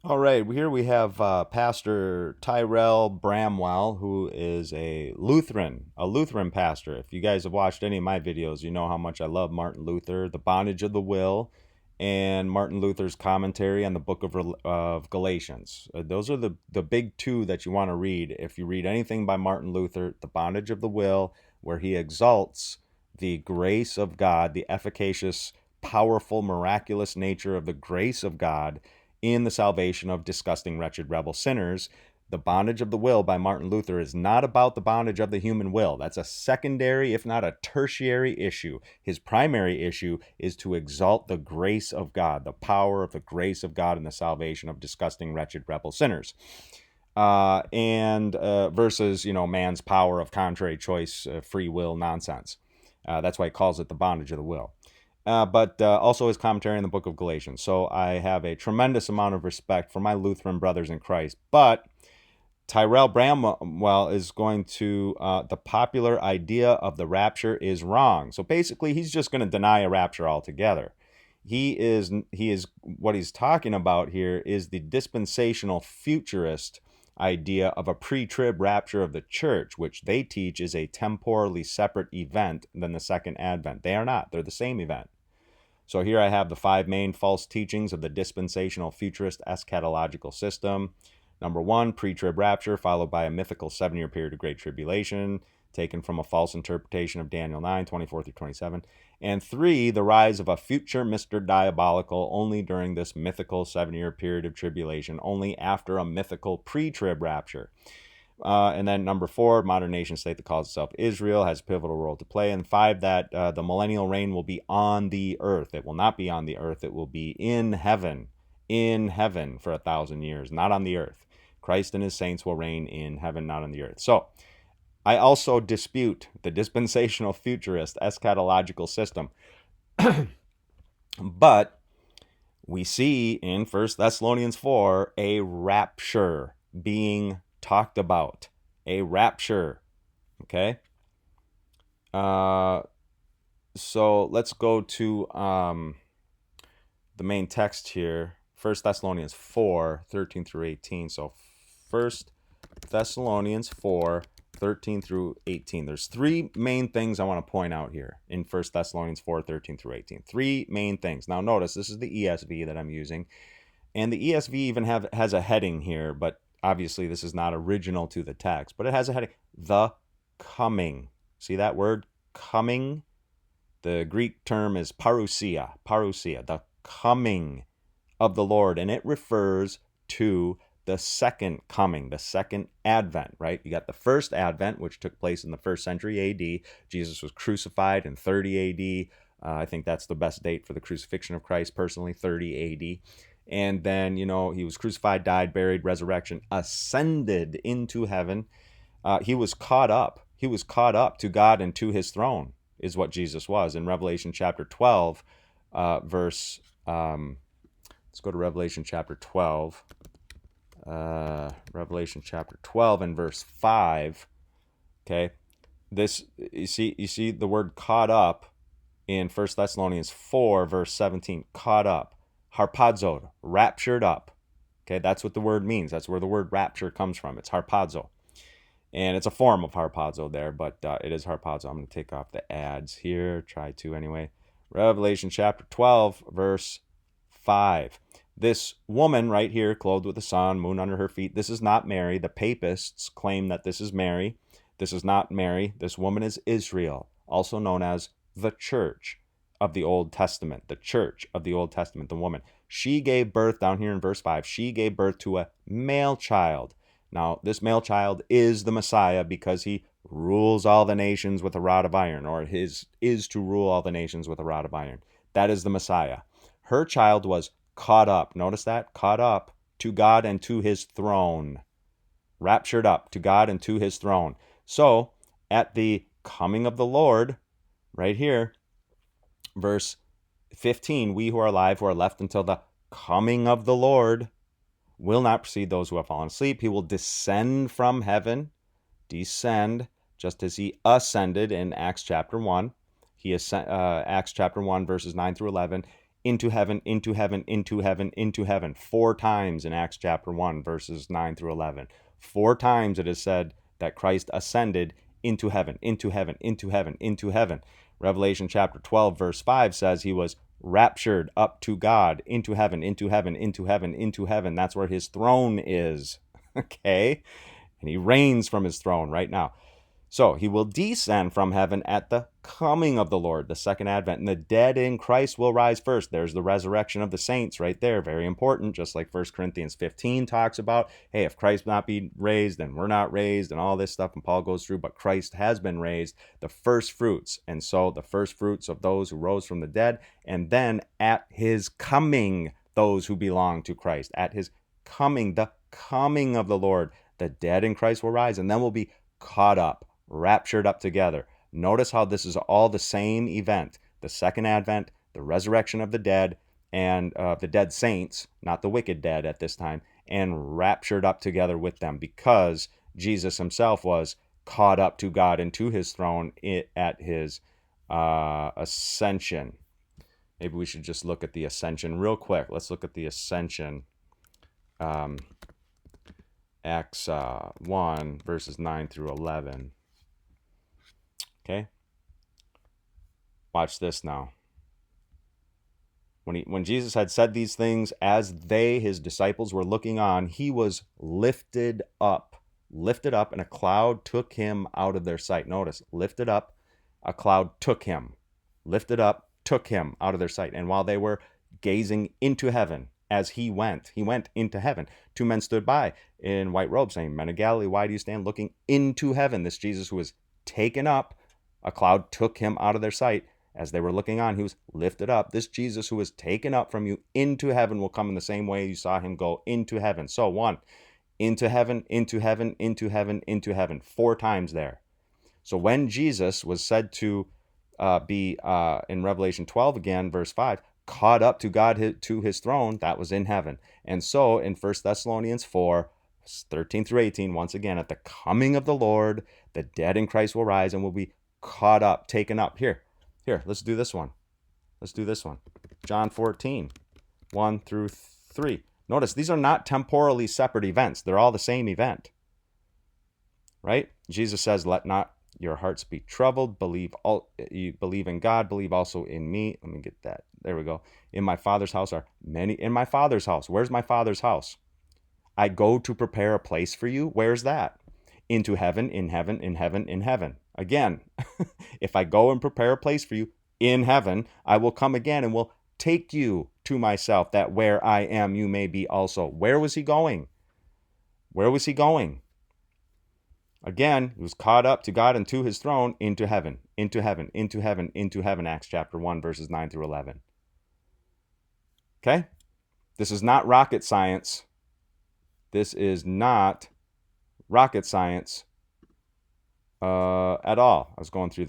All right, here we have Pastor Tyrel Bramwell, who is a Lutheran pastor. If you guys have watched any of my videos, you know how much I love Martin Luther, The Bondage of the Will, and Martin Luther's commentary on the book of Galatians. Those are the big two that you want to read. If you read anything by Martin Luther, The Bondage of the Will, where he exalts the grace of God, the efficacious, powerful, miraculous nature of the grace of God in the salvation of disgusting, wretched, rebel sinners. The Bondage of the Will by Martin Luther is not about the bondage of the human will. That's a secondary, if not a tertiary issue. His primary issue is to exalt the grace of God, the power of the grace of God in the salvation of disgusting, wretched, rebel sinners. And versus, man's power of contrary choice, free will nonsense. That's why he calls it the bondage of the will. But also his commentary in the book of Galatians. So I have a tremendous amount of respect for my Lutheran brothers in Christ. But Tyrel Bramwell is going to, the popular idea of the rapture is wrong. So basically, he's just going to deny a rapture altogether. He is what he's talking about here is the dispensational futurist idea of a pre-trib rapture of the church, which they teach is a temporally separate event than the second advent. They are not. They're the same event. So here I have the 5 main false teachings of the Dispensational Futurist Eschatological system. Number 1, pre-trib rapture, followed by a mythical 7-year period of great tribulation, taken from a false interpretation of Daniel 9, 24 through 27. And 3, the rise of a future Mr. Diabolical only during this mythical 7-year period of tribulation, only after a mythical pre-trib rapture. And then number 4, modern nation state that calls itself Israel has a pivotal role to play. And 5, that the millennial reign will be on the earth. It will not be on the earth. It will be in heaven for 1,000 years, not on the earth. Christ and his saints will reign in heaven, not on the earth. So I also dispute the dispensational futurist eschatological system. But we see in 1 Thessalonians 4 a rapture being talked about. A rapture. Okay? So let's go to the main text here. 1 Thessalonians 4, 13 through 18. So 1 Thessalonians 4, 13 through 18. There's 3 main things I want to point out here in 1 Thessalonians 4, 13 through 18. 3 main things. Now notice, this is the ESV that I'm using. And the ESV even has a heading here, but obviously this is not original to the text. But it has a heading. The coming. See that word? Coming? The Greek term is parousia. Parousia. The coming of the Lord. And it refers to the second coming, the second advent, right? You got the first advent, which took place in the 1st century AD. Jesus was crucified in 30 AD. I think that's the best date for the crucifixion of Christ, personally, 30 AD. And then, he was crucified, died, buried, resurrection, ascended into heaven. He was caught up. He was caught up to God and to his throne, is what Jesus was. In Revelation chapter 12, let's go to Revelation chapter 12. Revelation chapter 12 and verse 5. Okay, this you see the word caught up in 1 Thessalonians 4 verse 17. Caught up, harpazoed, raptured up. Okay, that's what the word means. That's where the word rapture comes from. It's harpazo, and it's a form of harpazo there, but it is harpazo. I'm going to take off the ads here. Try to anyway. Revelation chapter 12 verse 5. This woman right here, clothed with the sun, moon under her feet, this is not Mary. The papists claim that this is Mary. This is not Mary. This woman is Israel, also known as the church of the Old Testament. The church of the Old Testament, the woman. She gave birth, down here in verse 5, she gave birth to a male child. Now, this male child is the Messiah because he rules all the nations with a rod of iron, or his is to rule all the nations with a rod of iron. That is the Messiah. Her child was caught up. Notice that? Caught up to God and to his throne. Raptured up to God and to his throne. So, at the coming of the Lord, right here, verse 15, we who are alive, who are left until the coming of the Lord, will not precede those who have fallen asleep. He will descend from heaven, descend, just as he ascended in Acts chapter 1. Acts chapter 1, verses 9 through 11. into heaven, into heaven, into heaven, into heaven. 4 times in Acts chapter 1, verses 9 through 11. 4 times it is said that Christ ascended into heaven, into heaven, into heaven, into heaven. Revelation chapter 12, verse 5 says he was raptured up to God, into heaven, into heaven, into heaven, into heaven. That's where his throne is. Okay? And he reigns from his throne right now. So he will descend from heaven at the coming of the Lord, the second advent, and the dead in Christ will rise first. There's the resurrection of the saints right there. Very important, just like 1 Corinthians 15 talks about, hey, if Christ not be raised, then we're not raised, and all this stuff. And Paul goes through, but Christ has been raised, the first fruits. And so the first fruits of those who rose from the dead, and then at his coming, those who belong to Christ. At his coming, the coming of the Lord, the dead in Christ will rise, and then we'll be caught up, raptured up together. Notice how this is all the same event. The second advent, the resurrection of the dead, and the dead saints, not the wicked dead at this time, and raptured up together with them, because Jesus himself was caught up to God and to his throne at his ascension. Maybe we should just look at the ascension real quick. Let's look at the ascension. Acts 1, verses 9 through 11. Okay? Watch this now. When Jesus had said these things, as they, his disciples, were looking on, he was lifted up, and a cloud took him out of their sight. Notice, lifted up, a cloud took him. Lifted up, took him out of their sight. And while they were gazing into heaven, as he went into heaven. 2 men stood by in white robes, saying, Men of Galilee, why do you stand looking into heaven? This Jesus who was taken up, a cloud took him out of their sight. As they were looking on, he was lifted up. This Jesus who was taken up from you into heaven will come in the same way you saw him go into heaven. So 1, into heaven, into heaven, into heaven, into heaven. 4 times there. So when Jesus was said to be, in Revelation 12 again, verse 5, caught up to God, to his throne, that was in heaven. And so in 1 Thessalonians 4, 13 through 18, once again, at the coming of the Lord, the dead in Christ will rise and will be caught up, taken up. Here, let's do this one. John 14, 1 through 3. Notice, these are not temporally separate events. They're all the same event. Right? Jesus says, let not your hearts be troubled. You believe in God, believe also in me. Let me get that. There we go. In my Father's house are many. In my Father's house. Where's my Father's house? I go to prepare a place for you. Where's that? Into heaven, in heaven, in heaven, in heaven. Again, if I go and prepare a place for you in heaven, I will come again and will take you to myself, that where I am, you may be also. Where was he going? Again, he was caught up to God and to his throne, into heaven, into heaven, into heaven, into heaven. Acts chapter 1, verses 9 through 11. Okay? This is not rocket science. At all. I was going through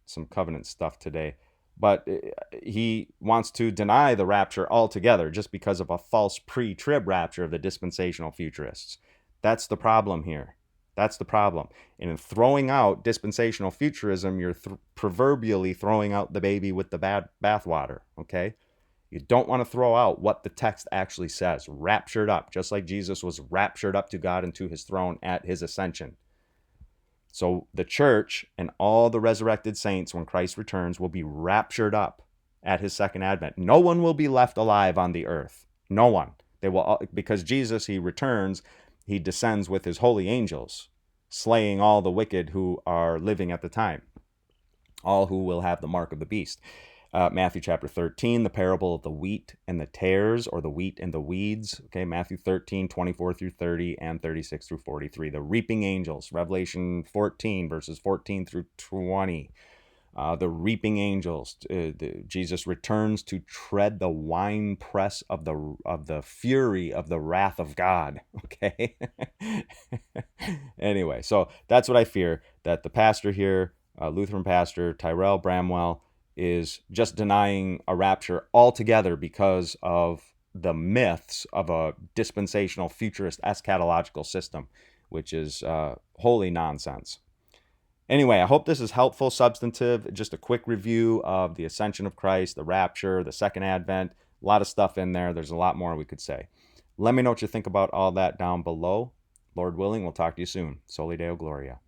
some covenant stuff today. But he wants to deny the rapture altogether just because of a false pre-trib rapture of the dispensational futurists. That's the problem here. That's the problem. And in throwing out dispensational futurism, you're proverbially throwing out the baby with the bathwater, okay? You don't want to throw out what the text actually says. Raptured up, just like Jesus was raptured up to God and to his throne at his ascension. So the church and all the resurrected saints, when Christ returns, will be raptured up at his second advent. No one will be left alive on the earth. No one. They will all, because Jesus, he returns, he descends with his holy angels, slaying all the wicked who are living at the time, all who will have the mark of the beast. Matthew chapter 13, the parable of the wheat and the tares, or the wheat and the weeds. Okay, Matthew 13, 24 through 30 and 36 through 43. The reaping angels, Revelation 14, verses 14 through 20. The reaping angels. Jesus returns to tread the winepress of the fury of the wrath of God. Okay. Anyway, so that's what I fear, that the pastor here, Lutheran pastor Tyrel Bramwell, is just denying a rapture altogether because of the myths of a dispensational futurist eschatological system, which is wholly nonsense. Anyway, I hope this is helpful, substantive. Just a quick review of the ascension of Christ, the rapture, the second advent. A lot of stuff in there. There's a lot more we could say. Let me know what you think about all that down below. Lord willing, we'll talk to you soon. Soli Deo Gloria.